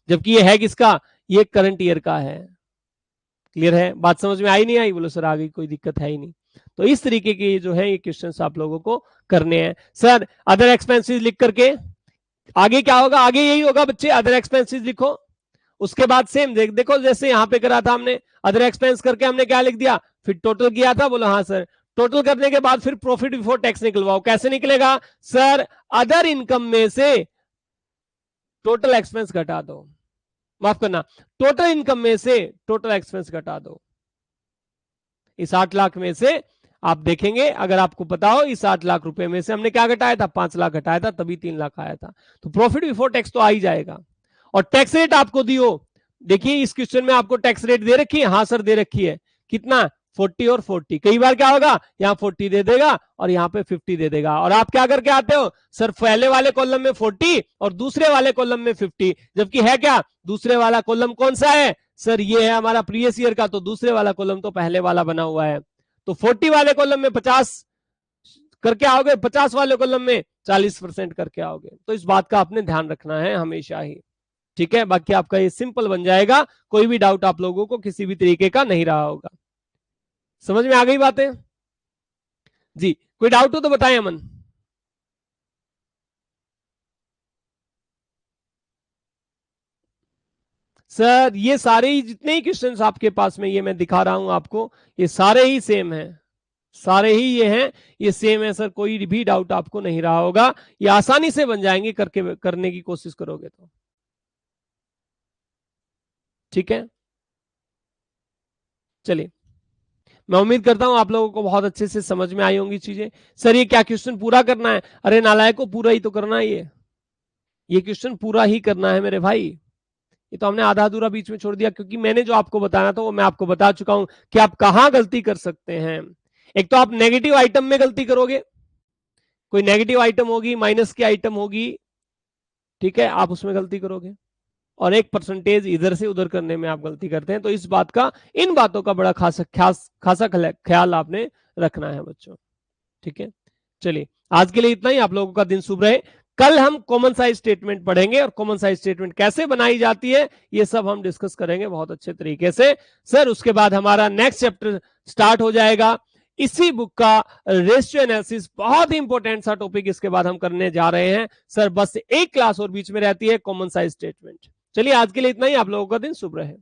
जबकि ये है किसका, ये करंट ईयर का है। क्लियर है, बात समझ में आई नहीं आई, बोलो सर आ गई, कोई दिक्कत है ही नहीं। तो इस तरीके के जो है ये क्वेश्चंस आप लोगों को करने हैं। सर अदर एक्सपेंसेस लिख करके आगे क्या होगा, आगे यही होगा बच्चे, अदर एक्सपेंसेस लिखो। उसके बाद सेम देखो जैसे यहां पे करा था हमने, अदर एक्सपेंस करके हमने क्या लिख दिया, फिर टोटल किया था, बोलो हाँ सर। टोटल करने के बाद फिर प्रॉफिट बिफोर टैक्स निकलवाओ। कैसे निकलेगा सर, अदर इनकम में से टोटल एक्सपेंस घटा दो, माफ करना, टोटल इनकम में से टोटल एक्सपेंस घटा दो। इस 8 लाख में से आप देखेंगे, अगर आपको पता हो, इस 8 लाख रुपए में से हमने क्या घटाया था, 5 लाख घटाया था, तभी 3 लाख आया था। तो प्रॉफिट बिफोर टैक्स तो आ ही जाएगा। और टैक्स रेट आपको दियो, देखिए इस क्वेश्चन में आपको टैक्स रेट दे रखी है, हाँ सर दे रखी है, कितना 40 और 40। कई बार क्या होगा, यहाँ 40 दे देगा और यहाँ पे 50 दे देगा, और आप क्या करके आते हो सर, पहले वाले कॉलम में 40 और दूसरे वाले कॉलम में 50, जबकि है क्या, दूसरे वाला कॉलम कौन सा है सर, ये है हमारा प्रीवियस ईयर का, तो दूसरे वाला कॉलम तो पहले वाला बना हुआ है। तो 40 वाले कॉलम में 50 करके आओगे, 50 वाले कॉलम में 40% करके आओगे। तो इस बात का आपने ध्यान रखना है हमेशा ही, ठीक है। बाकी आपका ये सिंपल बन जाएगा, कोई भी डाउट आप लोगों को किसी भी तरीके का नहीं रहा होगा। समझ में आ गई बातें जी, कोई डाउट हो तो बताएं अमन। सर ये सारे ही जितने ही क्वेश्चंस आपके पास में ये मैं दिखा रहा हूं आपको, ये सारे ही सेम हैं, सारे ही ये हैं, ये सेम है सर, कोई भी डाउट आपको नहीं रहा होगा, ये आसानी से बन जाएंगे करने की कोशिश करोगे तो। ठीक है, चलिए, मैं उम्मीद करता हूं आप लोगों को बहुत अच्छे से समझ में आई होंगी चीजें। सर ये क्या क्वेश्चन पूरा करना है? अरे नालायक को, पूरा ही तो करना है, ये क्वेश्चन पूरा ही करना है मेरे भाई। ये तो हमने आधा अधूरा बीच में छोड़ दिया, क्योंकि मैंने जो आपको बताना था वो मैं आपको बता चुका हूं कि आप कहां गलती कर सकते हैं। एक तो आप नेगेटिव आइटम में गलती करोगे, कोई नेगेटिव आइटम होगी, माइनस की आइटम होगी, ठीक है, आप उसमें गलती करोगे, और एक परसेंटेज इधर से उधर करने में आप गलती करते हैं। तो इस बात का, इन बातों का बड़ा खासा ख्याल आपने रखना है बच्चों। ठीक है, चलिए आज के लिए इतना ही। आप लोगों का दिन शुभ रहे। कल हम कॉमन साइज स्टेटमेंट पढ़ेंगे, और कॉमन साइज स्टेटमेंट कैसे बनाई जाती है ये सब हम डिस्कस करेंगे बहुत अच्छे तरीके से। सर उसके बाद हमारा नेक्स्ट चैप्टर स्टार्ट हो जाएगा, इसी बुक का रेशियो एनालिसिस, बहुत ही इंपॉर्टेंट सा टॉपिक इसके बाद हम करने जा रहे हैं। सर बस एक क्लास और बीच में रहती है, कॉमन साइज स्टेटमेंट। चलिए आज के लिए इतना ही, आप लोगों का दिन शुभ रहे।